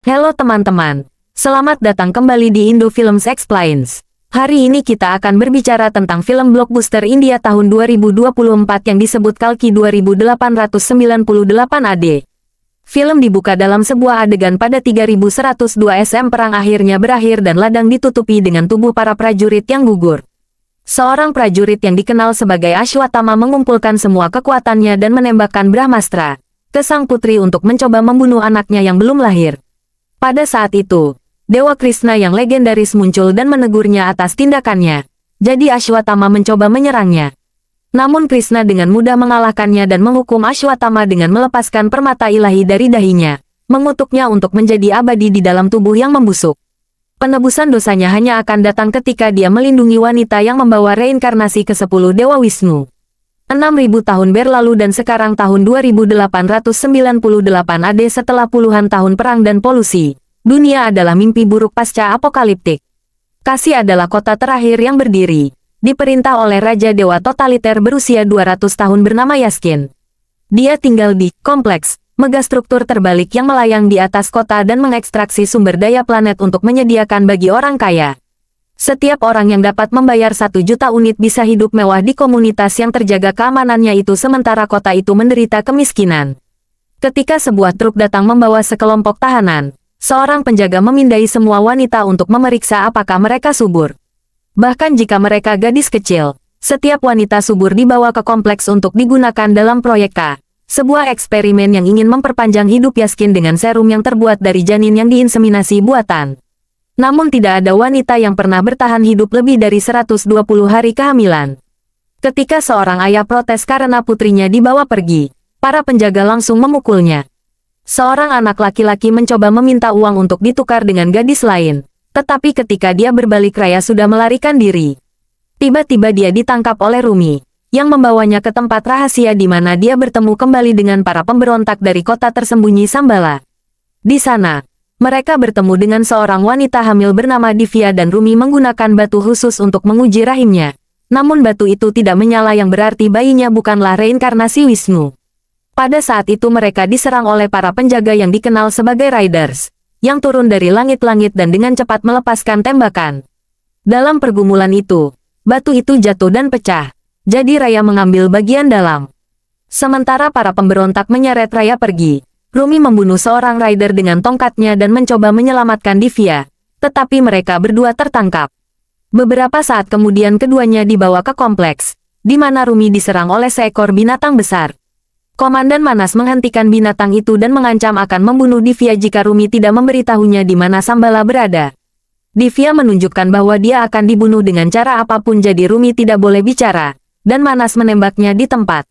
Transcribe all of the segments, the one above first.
Halo teman-teman, selamat datang kembali di Indo Films Explains. Hari ini kita akan berbicara tentang film blockbuster India tahun 2024 yang disebut Kalki 2898 AD. Film dibuka dalam sebuah adegan pada 3102 SM. Perang akhirnya berakhir dan ladang ditutupi dengan tubuh para prajurit yang gugur. Seorang prajurit yang dikenal sebagai Ashwatthama mengumpulkan semua kekuatannya dan menembakkan Brahmastra ke sang putri untuk mencoba membunuh anaknya yang belum lahir. Pada saat itu, Dewa Krishna yang legendaris muncul dan menegurnya atas tindakannya. Jadi Ashwatthama mencoba menyerangnya. Namun Krishna dengan mudah mengalahkannya dan menghukum Ashwatthama dengan melepaskan permata ilahi dari dahinya, mengutuknya untuk menjadi abadi di dalam tubuh yang membusuk. Penebusan dosanya hanya akan datang ketika dia melindungi wanita yang membawa reinkarnasi ke-10 Dewa Wisnu. 6.000 tahun berlalu dan sekarang tahun 2898 AD. Setelah puluhan tahun perang dan polusi, dunia adalah mimpi buruk pasca apokaliptik. Kasi adalah kota terakhir yang berdiri, diperintah oleh Raja Dewa Totaliter berusia 200 tahun bernama Yaskin. Dia tinggal di kompleks megastruktur terbalik yang melayang di atas kota dan mengekstraksi sumber daya planet untuk menyediakan bagi orang kaya. Setiap orang yang dapat membayar 1 juta unit bisa hidup mewah di komunitas yang terjaga keamanannya itu, sementara kota itu menderita kemiskinan. Ketika sebuah truk datang membawa sekelompok tahanan, seorang penjaga memindai semua wanita untuk memeriksa apakah mereka subur. Bahkan jika mereka gadis kecil, setiap wanita subur dibawa ke kompleks untuk digunakan dalam proyek K, sebuah eksperimen yang ingin memperpanjang hidup Yaskin dengan serum yang terbuat dari janin yang diinseminasi buatan. Namun tidak ada wanita yang pernah bertahan hidup lebih dari 120 hari kehamilan. Ketika seorang ayah protes karena putrinya dibawa pergi, para penjaga langsung memukulnya. Seorang anak laki-laki mencoba meminta uang untuk ditukar dengan gadis lain, tetapi ketika dia berbalik raya sudah melarikan diri. Tiba-tiba dia ditangkap oleh Rumi, yang membawanya ke tempat rahasia di mana dia bertemu kembali dengan para pemberontak dari kota tersembunyi Sambala. Di sana, mereka bertemu dengan seorang wanita hamil bernama Divya dan Rumi menggunakan batu khusus untuk menguji rahimnya. Namun batu itu tidak menyala yang berarti bayinya bukanlah reinkarnasi Wisnu. Pada saat itu mereka diserang oleh para penjaga yang dikenal sebagai Riders, yang turun dari langit-langit dan dengan cepat melepaskan tembakan. Dalam pergumulan itu, batu itu jatuh dan pecah, jadi Raya mengambil bagian dalam. Sementara para pemberontak menyeret Raya pergi, Rumi membunuh seorang rider dengan tongkatnya dan mencoba menyelamatkan Divya, tetapi mereka berdua tertangkap. Beberapa saat kemudian keduanya dibawa ke kompleks, di mana Rumi diserang oleh seekor binatang besar. Komandan Manas menghentikan binatang itu dan mengancam akan membunuh Divya jika Rumi tidak memberitahunya di mana Sambala berada. Divya menunjukkan bahwa dia akan dibunuh dengan cara apapun, jadi Rumi tidak boleh bicara, dan Manas menembaknya di tempat.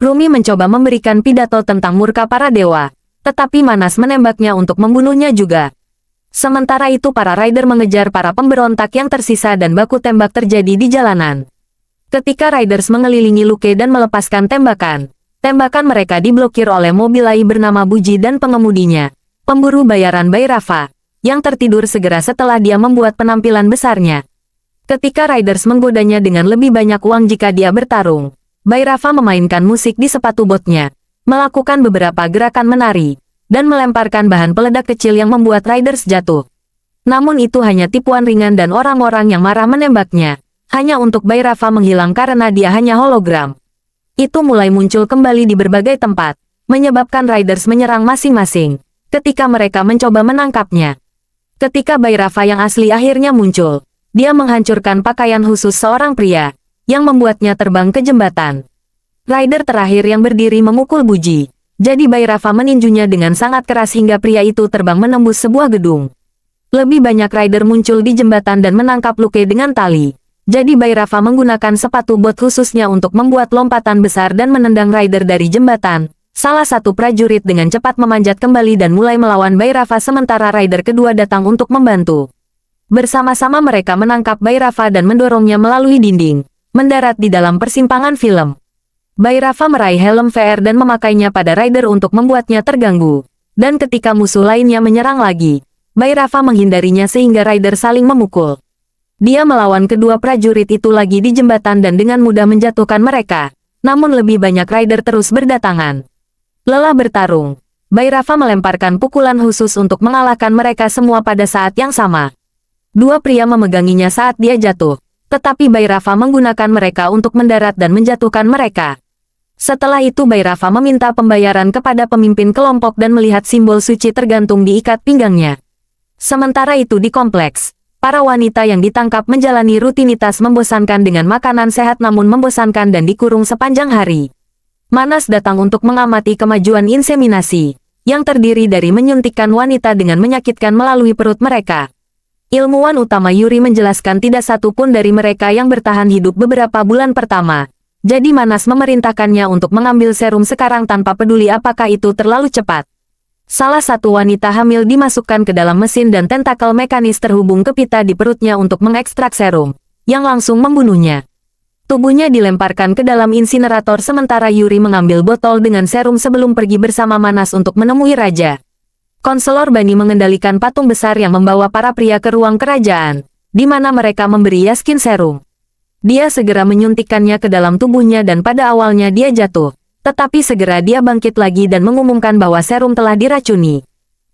Rumi mencoba memberikan pidato tentang murka para dewa, tetapi Manas menembaknya untuk membunuhnya juga. Sementara itu para rider mengejar para pemberontak yang tersisa dan baku tembak terjadi di jalanan. Ketika riders mengelilingi Luke dan melepaskan tembakan, tembakan mereka diblokir oleh mobil AI bernama Buji dan pengemudinya, pemburu bayaran Bhairava, yang tertidur segera setelah dia membuat penampilan besarnya. Ketika riders menggodanya dengan lebih banyak uang jika dia bertarung, Bhairava memainkan musik di sepatu botnya, melakukan beberapa gerakan menari, dan melemparkan bahan peledak kecil yang membuat riders jatuh. Namun itu hanya tipuan ringan dan orang-orang yang marah menembaknya, hanya untuk Bhairava menghilang karena dia hanya hologram. Itu mulai muncul kembali di berbagai tempat, menyebabkan riders menyerang masing-masing, ketika mereka mencoba menangkapnya. Ketika Bhairava yang asli akhirnya muncul, dia menghancurkan pakaian khusus seorang pria, yang membuatnya terbang ke jembatan. Rider terakhir yang berdiri memukul Buji, jadi Bhairava meninjunya dengan sangat keras hingga pria itu terbang menembus sebuah gedung. Lebih banyak rider muncul di jembatan dan menangkap Luke dengan tali, jadi Bhairava menggunakan sepatu bot khususnya untuk membuat lompatan besar dan menendang rider dari jembatan. Salah satu prajurit dengan cepat memanjat kembali dan mulai melawan Bhairava sementara rider kedua datang untuk membantu. Bersama-sama mereka menangkap Bhairava dan mendorongnya melalui dinding, mendarat di dalam persimpangan film. Bhairava meraih helm VR dan memakainya pada rider untuk membuatnya terganggu. Dan ketika musuh lainnya menyerang lagi, Bhairava menghindarinya sehingga rider saling memukul. Dia melawan kedua prajurit itu lagi di jembatan dan dengan mudah menjatuhkan mereka. Namun lebih banyak rider terus berdatangan. Lelah bertarung, Bhairava melemparkan pukulan khusus untuk mengalahkan mereka semua pada saat yang sama. Dua pria memeganginya saat dia jatuh, tetapi Bhairava menggunakan mereka untuk mendarat dan menjatuhkan mereka. Setelah itu Bhairava meminta pembayaran kepada pemimpin kelompok dan melihat simbol suci tergantung di ikat pinggangnya. Sementara itu di kompleks, para wanita yang ditangkap menjalani rutinitas membosankan dengan makanan sehat namun membosankan dan dikurung sepanjang hari. Manas datang untuk mengamati kemajuan inseminasi, yang terdiri dari menyuntikkan wanita dengan menyakitkan melalui perut mereka. Ilmuwan utama Yuri menjelaskan tidak satu pun dari mereka yang bertahan hidup beberapa bulan pertama. Jadi Manas memerintahkannya untuk mengambil serum sekarang tanpa peduli apakah itu terlalu cepat. Salah satu wanita hamil dimasukkan ke dalam mesin dan tentakel mekanis terhubung ke pita di perutnya untuk mengekstrak serum, yang langsung membunuhnya. Tubuhnya dilemparkan ke dalam insinerator sementara Yuri mengambil botol dengan serum sebelum pergi bersama Manas untuk menemui raja. Konselor Bani mengendalikan patung besar yang membawa para pria ke ruang kerajaan, di mana mereka memberi Yaskin serum. Dia segera menyuntikkannya ke dalam tubuhnya dan pada awalnya dia jatuh, tetapi segera dia bangkit lagi dan mengumumkan bahwa serum telah diracuni.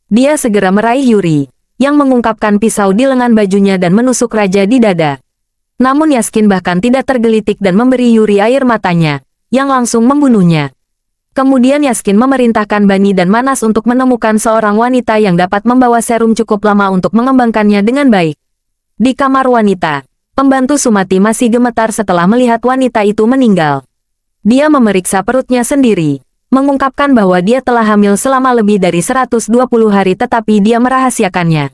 Dia segera meraih Yuri, yang mengungkapkan pisau di lengan bajunya dan menusuk raja di dada. Namun Yaskin bahkan tidak tergelitik dan memberi Yuri air matanya, yang langsung membunuhnya. Kemudian Yaskin memerintahkan Bani dan Manas untuk menemukan seorang wanita yang dapat membawa serum cukup lama untuk mengembangkannya dengan baik. Di kamar wanita, pembantu Sumati masih gemetar setelah melihat wanita itu meninggal. Dia memeriksa perutnya sendiri, mengungkapkan bahwa dia telah hamil selama lebih dari 120 hari tetapi dia merahasiakannya.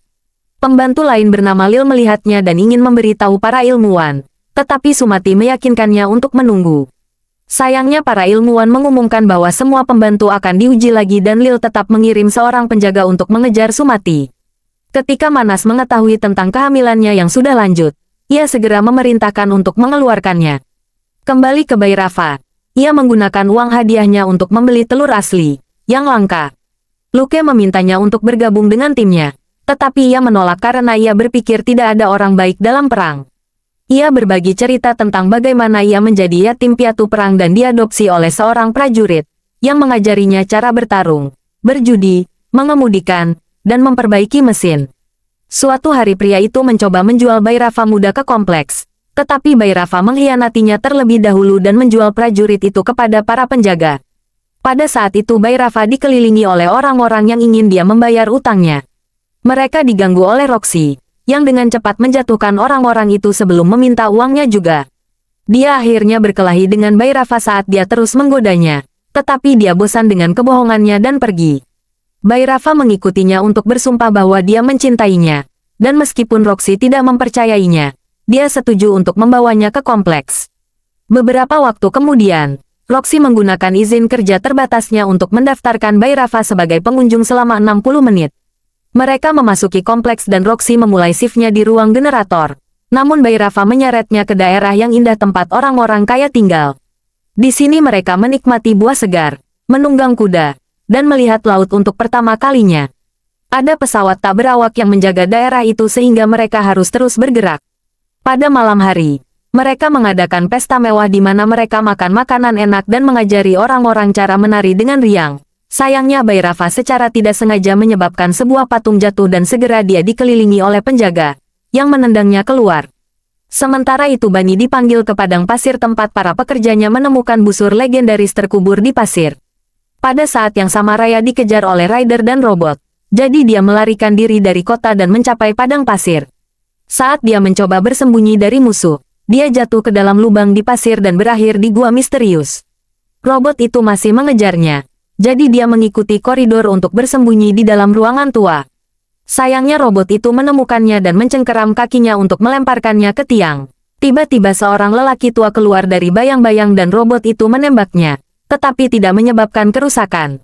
Pembantu lain bernama Lil melihatnya dan ingin memberitahu para ilmuwan, tetapi Sumati meyakinkannya untuk menunggu. Sayangnya para ilmuwan mengumumkan bahwa semua pembantu akan diuji lagi dan Lil tetap mengirim seorang penjaga untuk mengejar Sumati. Ketika Manas mengetahui tentang kehamilannya yang sudah lanjut, ia segera memerintahkan untuk mengeluarkannya. Kembali ke Bhairava, ia menggunakan uang hadiahnya untuk membeli telur asli, yang langka. Luke memintanya untuk bergabung dengan timnya, tetapi ia menolak karena ia berpikir tidak ada orang baik dalam perang. Ia berbagi cerita tentang bagaimana ia menjadi yatim piatu perang dan diadopsi oleh seorang prajurit, yang mengajarinya cara bertarung, berjudi, mengemudikan, dan memperbaiki mesin. Suatu hari pria itu mencoba menjual Bhairava muda ke kompleks, tetapi Bhairava mengkhianatinya terlebih dahulu dan menjual prajurit itu kepada para penjaga. Pada saat itu Bhairava dikelilingi oleh orang-orang yang ingin dia membayar utangnya. Mereka diganggu oleh Roxy, yang dengan cepat menjatuhkan orang-orang itu sebelum meminta uangnya juga. Dia akhirnya berkelahi dengan Bhairava saat dia terus menggodanya, tetapi dia bosan dengan kebohongannya dan pergi. Bhairava mengikutinya untuk bersumpah bahwa dia mencintainya, dan meskipun Roxy tidak mempercayainya, dia setuju untuk membawanya ke kompleks. Beberapa waktu kemudian, Roxy menggunakan izin kerja terbatasnya untuk mendaftarkan Bhairava sebagai pengunjung selama 60 menit. Mereka memasuki kompleks dan Roxy memulai shift-nya di ruang generator. Namun Bhairava menyeretnya ke daerah yang indah tempat orang-orang kaya tinggal. Di sini mereka menikmati buah segar, menunggang kuda, dan melihat laut untuk pertama kalinya. Ada pesawat tak berawak yang menjaga daerah itu sehingga mereka harus terus bergerak. Pada malam hari, mereka mengadakan pesta mewah di mana mereka makan makanan enak dan mengajari orang-orang cara menari dengan riang. Sayangnya Bhairava secara tidak sengaja menyebabkan sebuah patung jatuh dan segera dia dikelilingi oleh penjaga, yang menendangnya keluar. Sementara itu Bani dipanggil ke padang pasir tempat para pekerjanya menemukan busur legendaris terkubur di pasir. Pada saat yang sama Raya dikejar oleh rider dan robot, jadi dia melarikan diri dari kota dan mencapai padang pasir. Saat dia mencoba bersembunyi dari musuh, dia jatuh ke dalam lubang di pasir dan berakhir di gua misterius. Robot itu masih mengejarnya. Jadi dia mengikuti koridor untuk bersembunyi di dalam ruangan tua. Sayangnya robot itu menemukannya dan mencengkeram kakinya untuk melemparkannya ke tiang. Tiba-tiba seorang lelaki tua keluar dari bayang-bayang dan robot itu menembaknya, tetapi tidak menyebabkan kerusakan.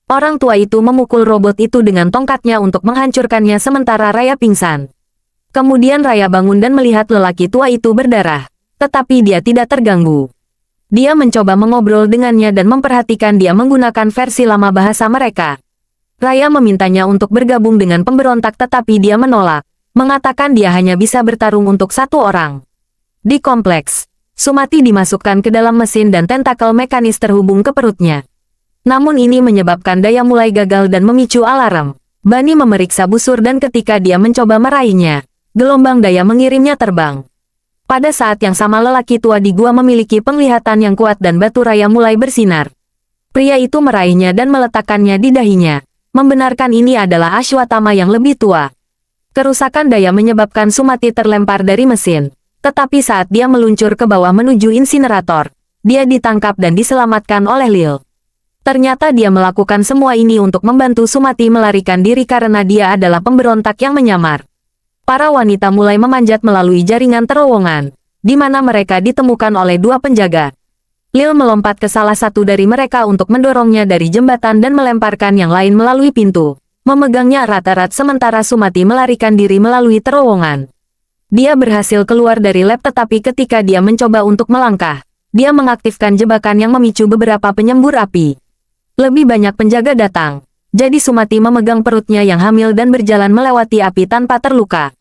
Orang tua itu memukul robot itu dengan tongkatnya untuk menghancurkannya sementara Raya pingsan. Kemudian Raya bangun dan melihat lelaki tua itu berdarah, tetapi dia tidak terganggu. Dia mencoba mengobrol dengannya dan memperhatikan dia menggunakan versi lama bahasa mereka. Raya memintanya untuk bergabung dengan pemberontak tetapi dia menolak, mengatakan dia hanya bisa bertarung untuk satu orang. Di kompleks, Sumati dimasukkan ke dalam mesin dan tentakel mekanis terhubung ke perutnya. Namun ini menyebabkan daya mulai gagal dan memicu alarm. Bunny memeriksa busur dan ketika dia mencoba meraihnya, gelombang daya mengirimnya terbang. Pada saat yang sama lelaki tua di gua memiliki penglihatan yang kuat dan batu raya mulai bersinar. Pria itu meraihnya dan meletakkannya di dahinya, membenarkan ini adalah Ashwatthama yang lebih tua. Kerusakan daya menyebabkan Sumati terlempar dari mesin, tetapi saat dia meluncur ke bawah menuju insinerator, dia ditangkap dan diselamatkan oleh Lil. Ternyata dia melakukan semua ini untuk membantu Sumati melarikan diri karena dia adalah pemberontak yang menyamar. Para wanita mulai memanjat melalui jaringan terowongan, di mana mereka ditemukan oleh dua penjaga. Lil melompat ke salah satu dari mereka untuk mendorongnya dari jembatan dan melemparkan yang lain melalui pintu. Memegangnya erat-erat sementara Sumati melarikan diri melalui terowongan. Dia berhasil keluar dari lab tetapi ketika dia mencoba untuk melangkah, dia mengaktifkan jebakan yang memicu beberapa penyembur api. Lebih banyak penjaga datang, jadi Sumati memegang perutnya yang hamil dan berjalan melewati api tanpa terluka.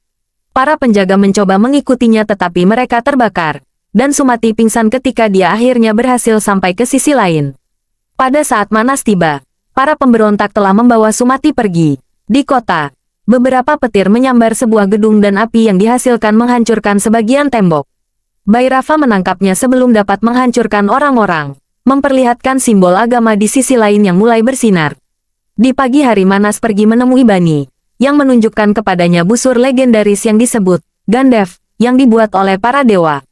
Para penjaga mencoba mengikutinya tetapi mereka terbakar, dan Sumati pingsan ketika dia akhirnya berhasil sampai ke sisi lain. Pada saat Manas tiba, para pemberontak telah membawa Sumati pergi. Di kota, beberapa petir menyambar sebuah gedung dan api yang dihasilkan menghancurkan sebagian tembok. Bhairava menangkapnya sebelum dapat menghancurkan orang-orang, memperlihatkan simbol agama di sisi lain yang mulai bersinar. Di pagi hari Manas pergi menemui Bunny, yang menunjukkan kepadanya busur legendaris yang disebut Gandev, yang dibuat oleh para dewa.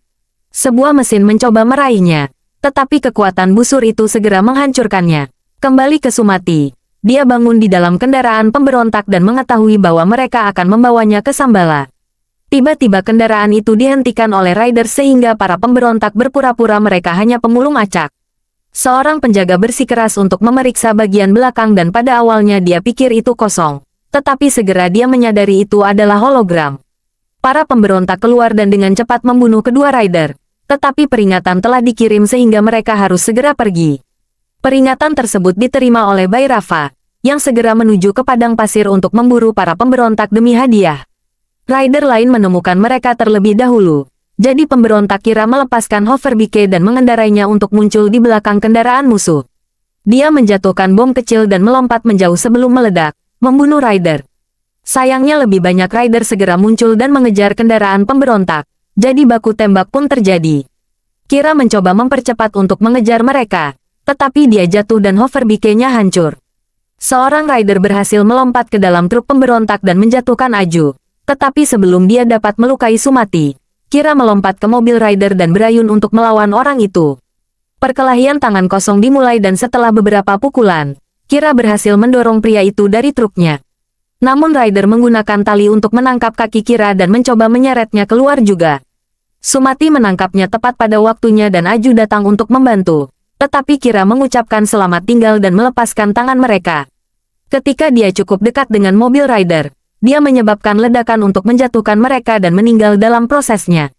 Sebuah mesin mencoba meraihnya, tetapi kekuatan busur itu segera menghancurkannya. Kembali ke Sumati, dia bangun di dalam kendaraan pemberontak dan mengetahui bahwa mereka akan membawanya ke Sambala. Tiba-tiba kendaraan itu dihentikan oleh rider sehingga para pemberontak berpura-pura mereka hanya pemulung acak. Seorang penjaga bersikeras untuk memeriksa bagian belakang dan pada awalnya dia pikir itu kosong. Tetapi segera dia menyadari itu adalah hologram. Para pemberontak keluar dan dengan cepat membunuh kedua rider. Tetapi peringatan telah dikirim sehingga mereka harus segera pergi. Peringatan tersebut diterima oleh Bhairava, yang segera menuju ke padang pasir untuk memburu para pemberontak demi hadiah. Rider lain menemukan mereka terlebih dahulu, jadi pemberontak kira melepaskan hoverbike dan mengendarainya untuk muncul di belakang kendaraan musuh. Dia menjatuhkan bom kecil dan melompat menjauh sebelum meledak, membunuh rider. Sayangnya lebih banyak rider segera muncul dan mengejar kendaraan pemberontak, jadi baku tembak pun terjadi. Kira mencoba mempercepat untuk mengejar mereka, tetapi dia jatuh dan hoverbike-nya hancur. Seorang rider berhasil melompat ke dalam truk pemberontak dan menjatuhkan Aju. Tetapi sebelum dia dapat melukai Sumati, Kira melompat ke mobil rider dan berayun untuk melawan orang itu. Perkelahian tangan kosong dimulai dan setelah beberapa pukulan, Kira berhasil mendorong pria itu dari truknya. Namun rider menggunakan tali untuk menangkap kaki Kira dan mencoba menyeretnya keluar juga. Sumati menangkapnya tepat pada waktunya dan Aju datang untuk membantu. Tetapi Kira mengucapkan selamat tinggal dan melepaskan tangan mereka. Ketika dia cukup dekat dengan mobil rider, dia menyebabkan ledakan untuk menjatuhkan mereka dan meninggal dalam prosesnya.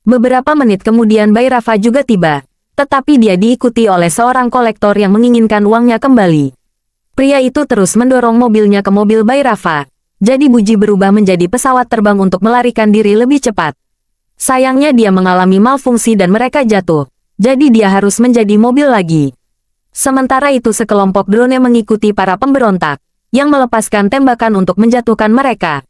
Beberapa menit kemudian Bhairava juga tiba, tetapi dia diikuti oleh seorang kolektor yang menginginkan uangnya kembali. Pria itu terus mendorong mobilnya ke mobil Bhairava, jadi Buji berubah menjadi pesawat terbang untuk melarikan diri lebih cepat. Sayangnya dia mengalami malfungsi dan mereka jatuh. Jadi dia harus menjadi mobil lagi. Sementara itu sekelompok drone mengikuti para pemberontak, yang melepaskan tembakan untuk menjatuhkan mereka.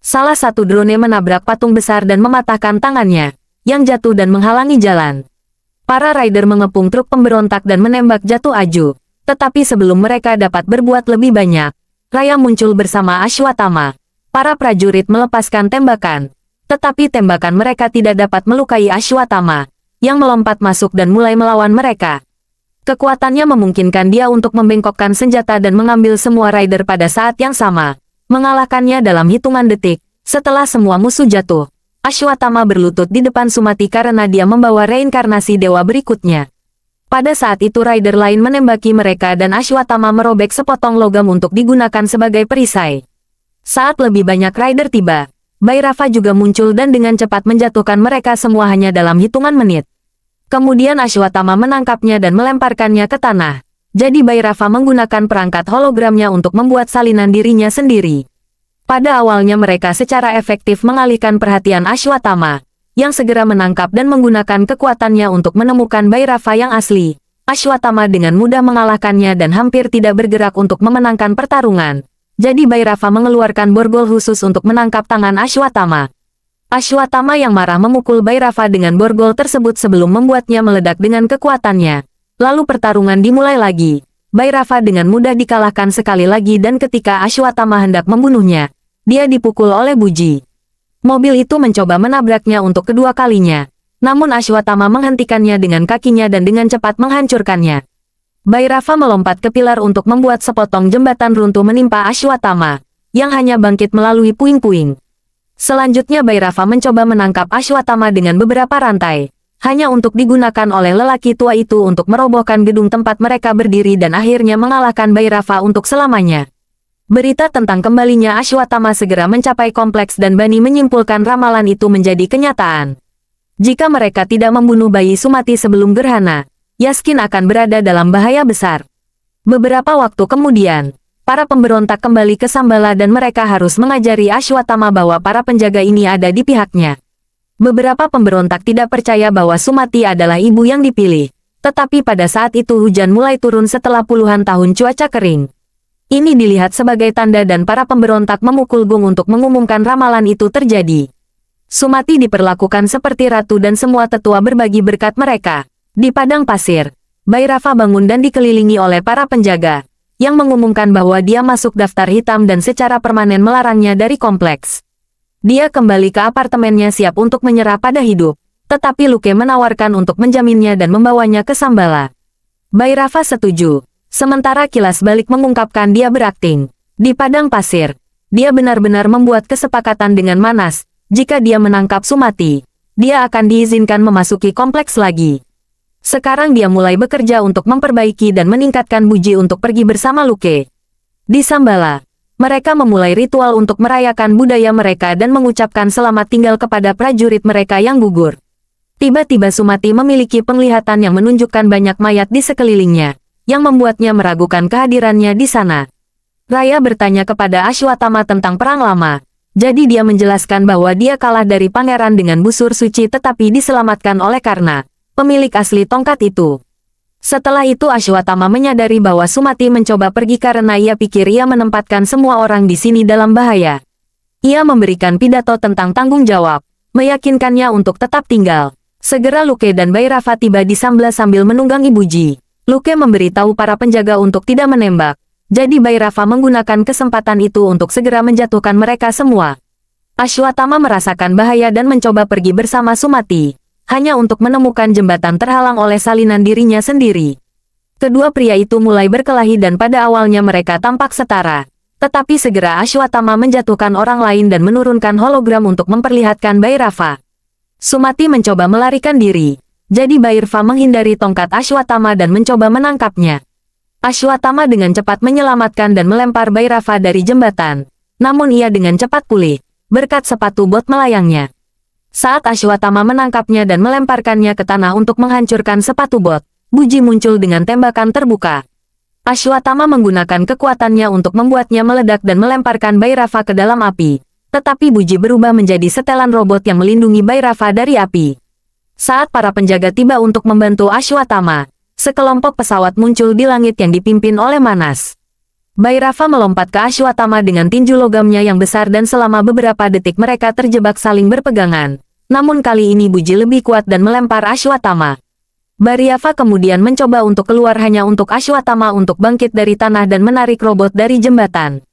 Salah satu drone menabrak patung besar dan mematahkan tangannya, yang jatuh dan menghalangi jalan. Para rider mengepung truk pemberontak dan menembak jatuh Aju. Tetapi sebelum mereka dapat berbuat lebih banyak, Raya muncul bersama Ashwatthama. Para prajurit melepaskan tembakan, tetapi tembakan mereka tidak dapat melukai Ashwatthama, yang melompat masuk dan mulai melawan mereka. Kekuatannya memungkinkan dia untuk membengkokkan senjata dan mengambil semua rider pada saat yang sama, mengalahkannya dalam hitungan detik. Setelah semua musuh jatuh, Ashwatthama berlutut di depan Sumati karena dia membawa reinkarnasi dewa berikutnya. Pada saat itu rider lain menembaki mereka dan Ashwatthama merobek sepotong logam untuk digunakan sebagai perisai. Saat lebih banyak rider tiba, Bhairava juga muncul dan dengan cepat menjatuhkan mereka semua hanya dalam hitungan menit. Kemudian Ashwatthama menangkapnya dan melemparkannya ke tanah. Jadi Bhairava menggunakan perangkat hologramnya untuk membuat salinan dirinya sendiri. Pada awalnya mereka secara efektif mengalihkan perhatian Ashwatthama, yang segera menangkap dan menggunakan kekuatannya untuk menemukan Bhairava yang asli, Ashwatthama dengan mudah mengalahkannya dan hampir tidak bergerak untuk memenangkan pertarungan. Jadi Bhairava mengeluarkan borgol khusus untuk menangkap tangan Ashwatthama. Ashwatthama yang marah memukul Bhairava dengan borgol tersebut sebelum membuatnya meledak dengan kekuatannya. Lalu pertarungan dimulai lagi. Bhairava dengan mudah dikalahkan sekali lagi dan ketika Ashwatthama hendak membunuhnya, dia dipukul oleh Buji. Mobil itu mencoba menabraknya untuk kedua kalinya. Namun Ashwatthama menghentikannya dengan kakinya dan dengan cepat menghancurkannya. Bhairava melompat ke pilar untuk membuat sepotong jembatan runtuh menimpa Ashwatthama, yang hanya bangkit melalui puing-puing. Selanjutnya Bhairava mencoba menangkap Ashwatthama dengan beberapa rantai, hanya untuk digunakan oleh lelaki tua itu untuk merobohkan gedung tempat mereka berdiri dan akhirnya mengalahkan Bhairava untuk selamanya. Berita tentang kembalinya Ashwatthama segera mencapai kompleks dan Bani menyimpulkan ramalan itu menjadi kenyataan. Jika mereka tidak membunuh bayi Sumati sebelum gerhana, Yaskin akan berada dalam bahaya besar. Beberapa waktu kemudian, para pemberontak kembali ke Sambala dan mereka harus mengajari Ashwatthama bahwa para penjaga ini ada di pihaknya. Beberapa pemberontak tidak percaya bahwa Sumati adalah ibu yang dipilih, tetapi pada saat itu hujan mulai turun setelah puluhan tahun cuaca kering. Ini dilihat sebagai tanda dan para pemberontak memukul gong untuk mengumumkan ramalan itu terjadi. Sumati diperlakukan seperti ratu dan semua tetua berbagi berkat mereka. Di padang pasir, Bhairava bangun dan dikelilingi oleh para penjaga, yang mengumumkan bahwa dia masuk daftar hitam dan secara permanen melarangnya dari kompleks. Dia kembali ke apartemennya siap untuk menyerah pada hidup, tetapi Luke menawarkan untuk menjaminnya dan membawanya ke Sambala. Bhairava setuju, sementara kilas balik mengungkapkan dia berakting. Di padang pasir, dia benar-benar membuat kesepakatan dengan Manas. Jika dia menangkap Sumati, dia akan diizinkan memasuki kompleks lagi. Sekarang dia mulai bekerja untuk memperbaiki dan meningkatkan Buji untuk pergi bersama Luke. Di Sambala, mereka memulai ritual untuk merayakan budaya mereka dan mengucapkan selamat tinggal kepada prajurit mereka yang gugur. Tiba-tiba Sumati memiliki penglihatan yang menunjukkan banyak mayat di sekelilingnya, yang membuatnya meragukan kehadirannya di sana. Raya bertanya kepada Ashwatthama tentang perang lama. Jadi dia menjelaskan bahwa dia kalah dari pangeran dengan busur suci tetapi diselamatkan oleh Karna, pemilik asli tongkat itu. Setelah itu Ashwatthama menyadari bahwa Sumati mencoba pergi karena ia pikir ia menempatkan semua orang di sini dalam bahaya. Ia memberikan pidato tentang tanggung jawab, meyakinkannya untuk tetap tinggal. Segera Luke dan Bhairava tiba di Sambala sambil menunggangi Buji. Luke memberitahu para penjaga untuk tidak menembak. Jadi Bhairava menggunakan kesempatan itu untuk segera menjatuhkan mereka semua. Ashwatthama merasakan bahaya dan mencoba pergi bersama Sumati, hanya untuk menemukan jembatan terhalang oleh salinan dirinya sendiri. Kedua pria itu mulai berkelahi dan pada awalnya mereka tampak setara. Tetapi segera Ashwatthama menjatuhkan orang lain dan menurunkan hologram untuk memperlihatkan Bhairava. Sumati mencoba melarikan diri, jadi Bhairava menghindari tongkat Ashwatthama dan mencoba menangkapnya. Ashwatthama dengan cepat menyelamatkan dan melempar Bhairava dari jembatan. Namun ia dengan cepat pulih, berkat sepatu bot melayangnya. Saat Ashwatthama menangkapnya dan melemparkannya ke tanah untuk menghancurkan sepatu bot, Buji muncul dengan tembakan terbuka. Ashwatthama menggunakan kekuatannya untuk membuatnya meledak dan melemparkan Bhairava ke dalam api. Tetapi Buji berubah menjadi setelan robot yang melindungi Bhairava dari api. Saat para penjaga tiba untuk membantu Ashwatthama, sekelompok pesawat muncul di langit yang dipimpin oleh Manas. Bhairava melompat ke Ashwatthama dengan tinju logamnya yang besar dan selama beberapa detik mereka terjebak saling berpegangan. Namun kali ini Buji lebih kuat dan melempar Ashwatthama. Bhairava kemudian mencoba untuk keluar hanya untuk Ashwatthama untuk bangkit dari tanah dan menarik robot dari jembatan.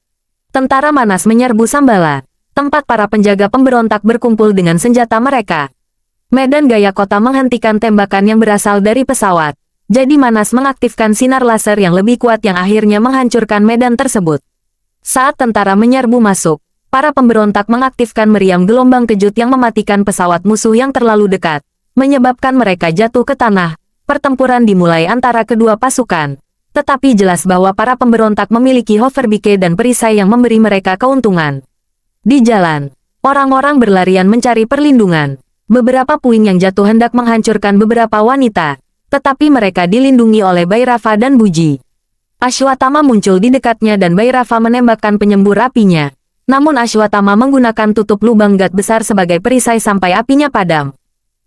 Tentara Manas menyerbu Sambala, tempat para penjaga pemberontak berkumpul dengan senjata mereka. Medan Gaya Kota menghentikan tembakan yang berasal dari pesawat. Jadi Manas mengaktifkan sinar laser yang lebih kuat yang akhirnya menghancurkan medan tersebut. Saat tentara menyerbu masuk, para pemberontak mengaktifkan meriam gelombang kejut yang mematikan pesawat musuh yang terlalu dekat, menyebabkan mereka jatuh ke tanah. Pertempuran dimulai antara kedua pasukan. Tetapi jelas bahwa para pemberontak memiliki hoverbike dan perisai yang memberi mereka keuntungan. Di jalan, orang-orang berlarian mencari perlindungan. Beberapa puing yang jatuh hendak menghancurkan beberapa wanita. Tetapi mereka dilindungi oleh Bhairava dan Buji. Ashwatthama muncul di dekatnya dan Bhairava menembakkan penyembur apinya. Namun Ashwatthama menggunakan tutup lubang gat besar sebagai perisai sampai apinya padam.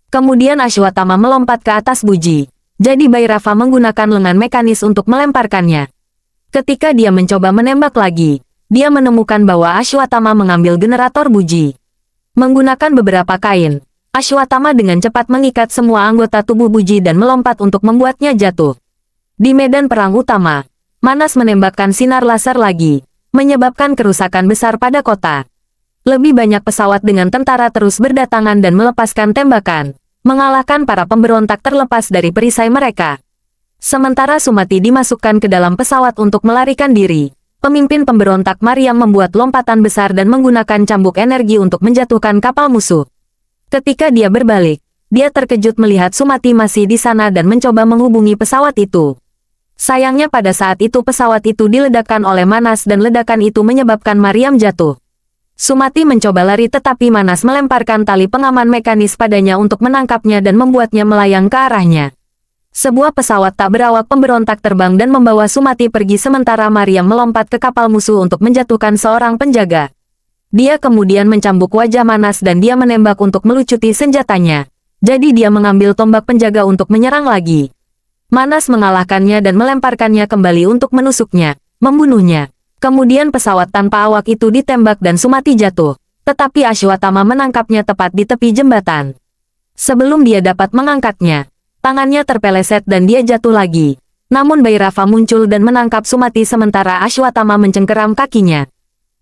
Kemudian Ashwatthama melompat ke atas Buji. Jadi Bhairava menggunakan lengan mekanis untuk melemparkannya. Ketika dia mencoba menembak lagi, dia menemukan bahwa Ashwatthama mengambil generator buji. Menggunakan beberapa kain, Ashwatthama dengan cepat mengikat semua anggota tubuh buji dan melompat untuk membuatnya jatuh. Di medan perang utama, Manas menembakkan sinar laser lagi, menyebabkan kerusakan besar pada kota. Lebih banyak pesawat dengan tentara terus berdatangan dan melepaskan tembakan, mengalahkan para pemberontak terlepas dari perisai mereka. Sementara Sumati dimasukkan ke dalam pesawat untuk melarikan diri, pemimpin pemberontak Mariam membuat lompatan besar dan menggunakan cambuk energi untuk menjatuhkan kapal musuh. Ketika dia berbalik, dia terkejut melihat Sumati masih di sana dan mencoba menghubungi pesawat itu. Sayangnya pada saat itu pesawat itu diledakkan oleh Manas dan ledakan itu menyebabkan Mariam jatuh. Sumati mencoba lari tetapi Manas melemparkan tali pengaman mekanis padanya untuk menangkapnya dan membuatnya melayang ke arahnya. Sebuah pesawat tak berawak pemberontak terbang dan membawa Sumati pergi sementara Mariam melompat ke kapal musuh untuk menjatuhkan seorang penjaga. Dia kemudian mencambuk wajah Manas dan dia menembak untuk melucuti senjatanya. Jadi dia mengambil tombak penjaga untuk menyerang lagi. Manas mengalahkannya dan melemparkannya kembali untuk menusuknya, membunuhnya. Kemudian pesawat tanpa awak itu ditembak dan Sumati jatuh. Tetapi Ashwatthama menangkapnya tepat di tepi jembatan. Sebelum dia dapat mengangkatnya, tangannya terpeleset dan dia jatuh lagi. Namun Bhairava muncul dan menangkap Sumati sementara Ashwatthama mencengkeram kakinya.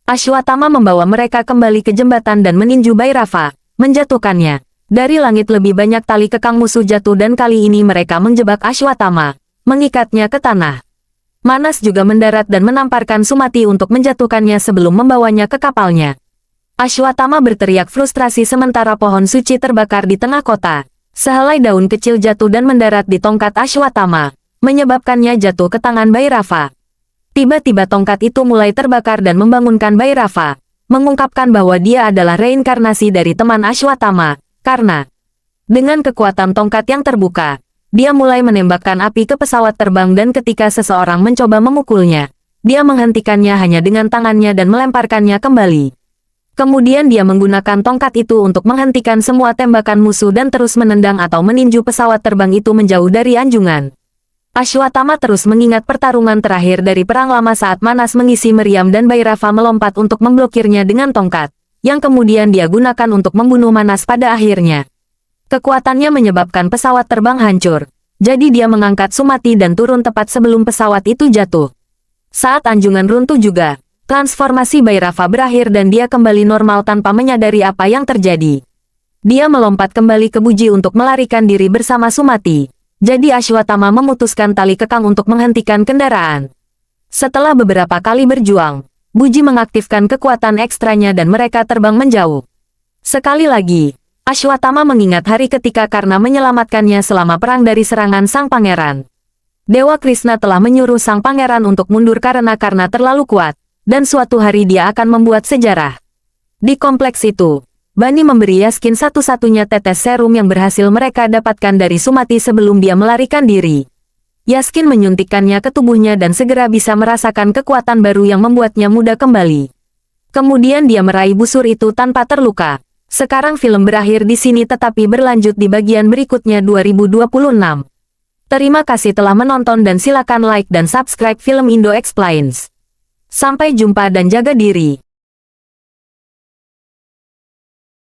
Ashwatthama membawa mereka kembali ke jembatan dan meninju Bhairava, menjatuhkannya. Dari langit lebih banyak tali kekang musuh jatuh dan kali ini mereka menjebak Ashwatthama, mengikatnya ke tanah. Manas juga mendarat dan menamparkan Sumati untuk menjatuhkannya sebelum membawanya ke kapalnya. Ashwatthama berteriak frustrasi sementara pohon suci terbakar di tengah kota. Sehelai daun kecil jatuh dan mendarat di tongkat Ashwatthama, menyebabkannya jatuh ke tangan Bhairava. Tiba-tiba tongkat itu mulai terbakar dan membangunkan Bhairava, mengungkapkan bahwa dia adalah reinkarnasi dari teman Ashwatthama, karena dengan kekuatan tongkat yang terbuka, dia mulai menembakkan api ke pesawat terbang dan ketika seseorang mencoba memukulnya, dia menghentikannya hanya dengan tangannya dan melemparkannya kembali. Kemudian dia menggunakan tongkat itu untuk menghentikan semua tembakan musuh dan terus menendang atau meninju pesawat terbang itu menjauh dari anjungan. Ashwatthama terus mengingat pertarungan terakhir dari perang lama saat Manas mengisi meriam dan Bhairava melompat untuk memblokirnya dengan tongkat, yang kemudian dia gunakan untuk membunuh Manas pada akhirnya. Kekuatannya menyebabkan pesawat terbang hancur, jadi dia mengangkat Sumati dan turun tepat sebelum pesawat itu jatuh. Saat anjungan runtuh juga, transformasi Bhairava berakhir dan dia kembali normal tanpa menyadari apa yang terjadi. Dia melompat kembali ke buji untuk melarikan diri bersama Sumati. Jadi Ashwatthama memutuskan tali kekang untuk menghentikan kendaraan. Setelah beberapa kali berjuang, buji mengaktifkan kekuatan ekstranya dan mereka terbang menjauh. Sekali lagi, Ashwatthama mengingat hari ketika karena menyelamatkannya selama perang dari serangan sang pangeran. Dewa Krishna telah menyuruh sang pangeran untuk mundur karena terlalu kuat. Dan suatu hari dia akan membuat sejarah. Di kompleks itu, Bani memberi Yaskin satu-satunya tetes serum yang berhasil mereka dapatkan dari Sumati sebelum dia melarikan diri. Yaskin menyuntikkannya ke tubuhnya dan segera bisa merasakan kekuatan baru yang membuatnya muda kembali. Kemudian dia meraih busur itu tanpa terluka. Sekarang film berakhir di sini tetapi berlanjut di bagian berikutnya 2026. Terima kasih telah menonton dan silakan like dan subscribe film Indo Explains. Sampai jumpa dan jaga diri.